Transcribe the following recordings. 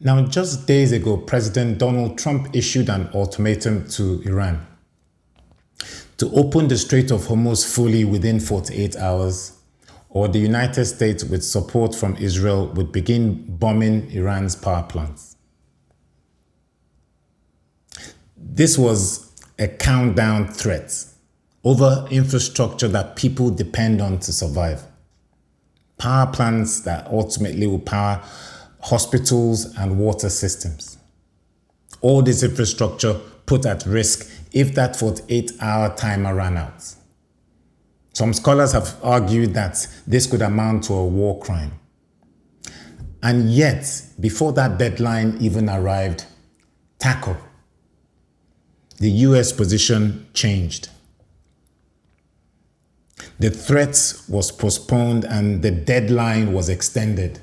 Now, just days ago, President Donald Trump issued an ultimatum to Iran to open the Strait of Hormuz fully within 48 hours, or the United States, with support from Israel, would begin bombing Iran's power plants. This was a countdown threat over infrastructure that people depend on to survive. Power plants that ultimately will power hospitals and water systems. All this infrastructure put at risk if that 48-hour timer ran out. Some scholars have argued that this could amount to a war crime. And yet, before that deadline even arrived, tackle. The US position changed. The threat was postponed and the deadline was extended.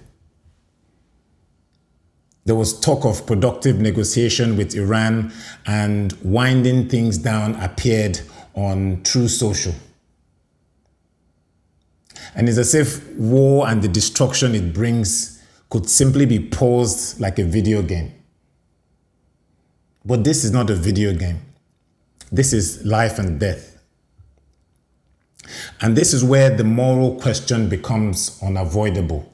There was talk of productive negotiation with Iran, and winding things down appeared on True Social. And it's as if war and the destruction it brings could simply be paused like a video game. But this is not a video game. This is life and death. And this is where the moral question becomes unavoidable.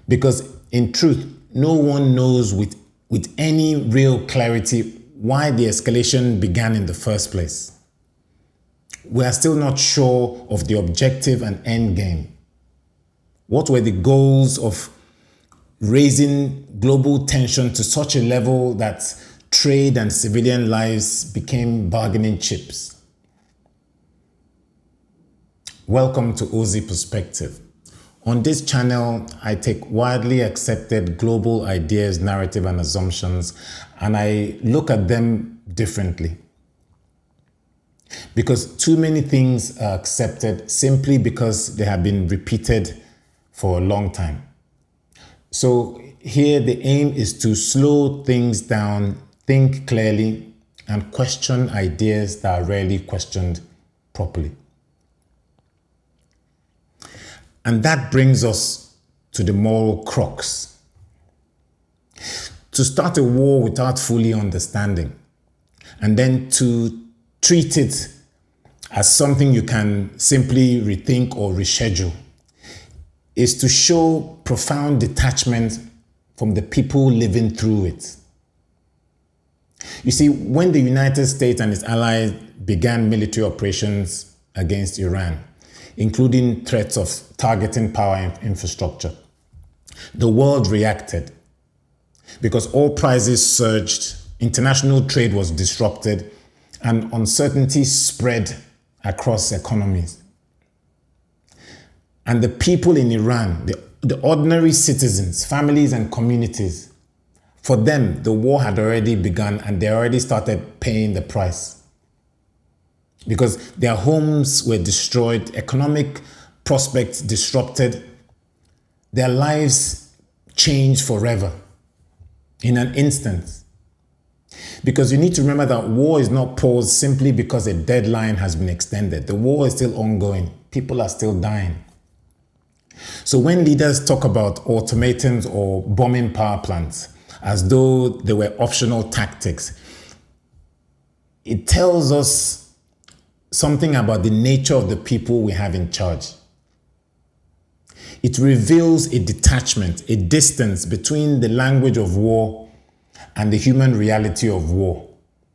Because in truth, no one knows with any real clarity why the escalation began in the first place. We are still not sure of the objective and end game. What were the goals of raising global tension to such a level that trade and civilian lives became bargaining chips? Welcome to Ozi Perspective. On this channel, I take widely accepted global ideas, narrative, and assumptions, and I look at them differently. Because too many things are accepted simply because they have been repeated for a long time. So here the aim is to slow things down, think clearly, and question ideas that are rarely questioned properly. And that brings us to the moral crux. To start a war without fully understanding, and then to treat it as something you can simply rethink or reschedule, is to show profound detachment from the people living through it. You see, when the United States and its allies began military operations against Iran, including threats of targeting power infrastructure, the world reacted because oil prices surged, international trade was disrupted, and uncertainty spread across economies. And the people in Iran, the ordinary citizens, families and communities, for them, the war had already begun and they already started paying the price. Because their homes were destroyed, economic prospects disrupted, their lives changed forever in an instant. Because you need to remember that war is not paused simply because a deadline has been extended. The war is still ongoing. People are still dying. So when leaders talk about ultimatums or bombing power plants as though they were optional tactics, it tells us something about the nature of the people we have in charge. It reveals a detachment, a distance between the language of war and the human reality of war.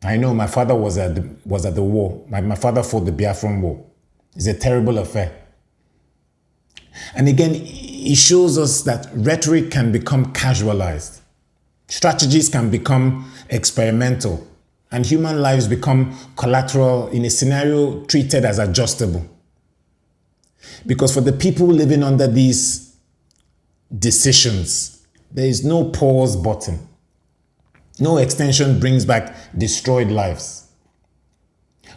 I know my father was at the war. My father fought the Biafran War. It's a terrible affair. And again, it shows us that rhetoric can become casualized. Strategies can become experimental. And human lives become collateral in a scenario treated as adjustable. Because for the people living under these decisions, there is no pause button. No extension brings back destroyed lives.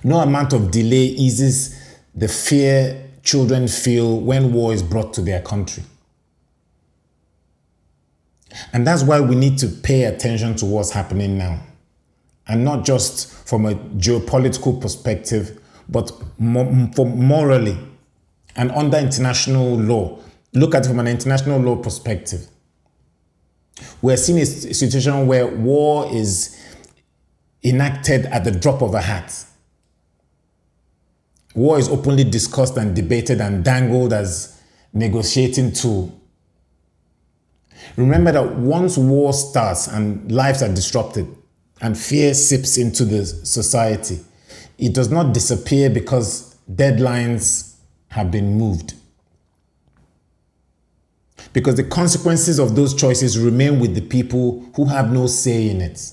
No amount of delay eases the fear children feel when war is brought to their country. And that's why we need to pay attention to what's happening now. And not just from a geopolitical perspective, but morally and under international law. Look at it from an international law perspective. We're seeing a situation where war is enacted at the drop of a hat. War is openly discussed and debated and dangled as negotiating tool. Remember that once war starts and lives are disrupted and fear seeps into the society, it does not disappear because deadlines have been moved. Because the consequences of those choices remain with the people who have no say in it.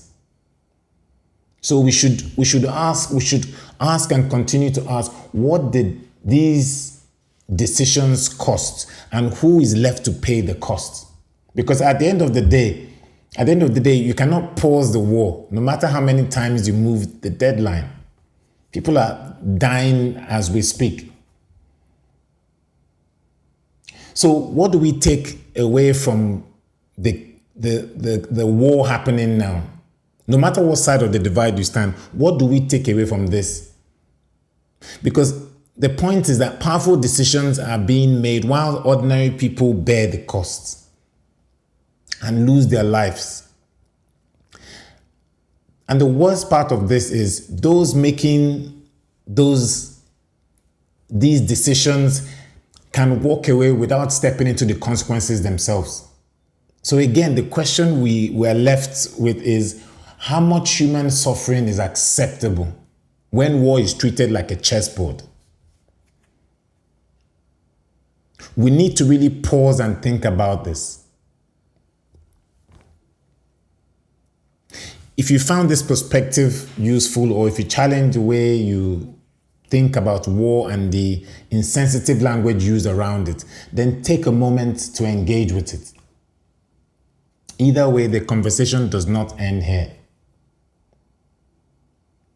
So we should ask and continue to ask, what did these decisions cost and who is left to pay the cost? Because at the end of the day, you cannot pause the war, no matter how many times you move the deadline. People are dying as we speak. So what do we take away from the war happening now? No matter what side of the divide you stand, what do we take away from this? Because the point is that powerful decisions are being made while ordinary people bear the costs and lose their lives. And the worst part of this is those making these decisions can walk away without stepping into the consequences themselves. So again, the question we are left with is, how much human suffering is acceptable when war is treated like a chessboard? We need to really pause and think about this. If you found this perspective useful, or if you challenge the way you think about war and the insensitive language used around it, then take a moment to engage with it. Either way, the conversation does not end here.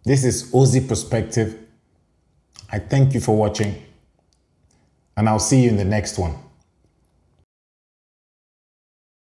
This is Ozi Perspective. I thank you for watching, and I'll see you in the next one.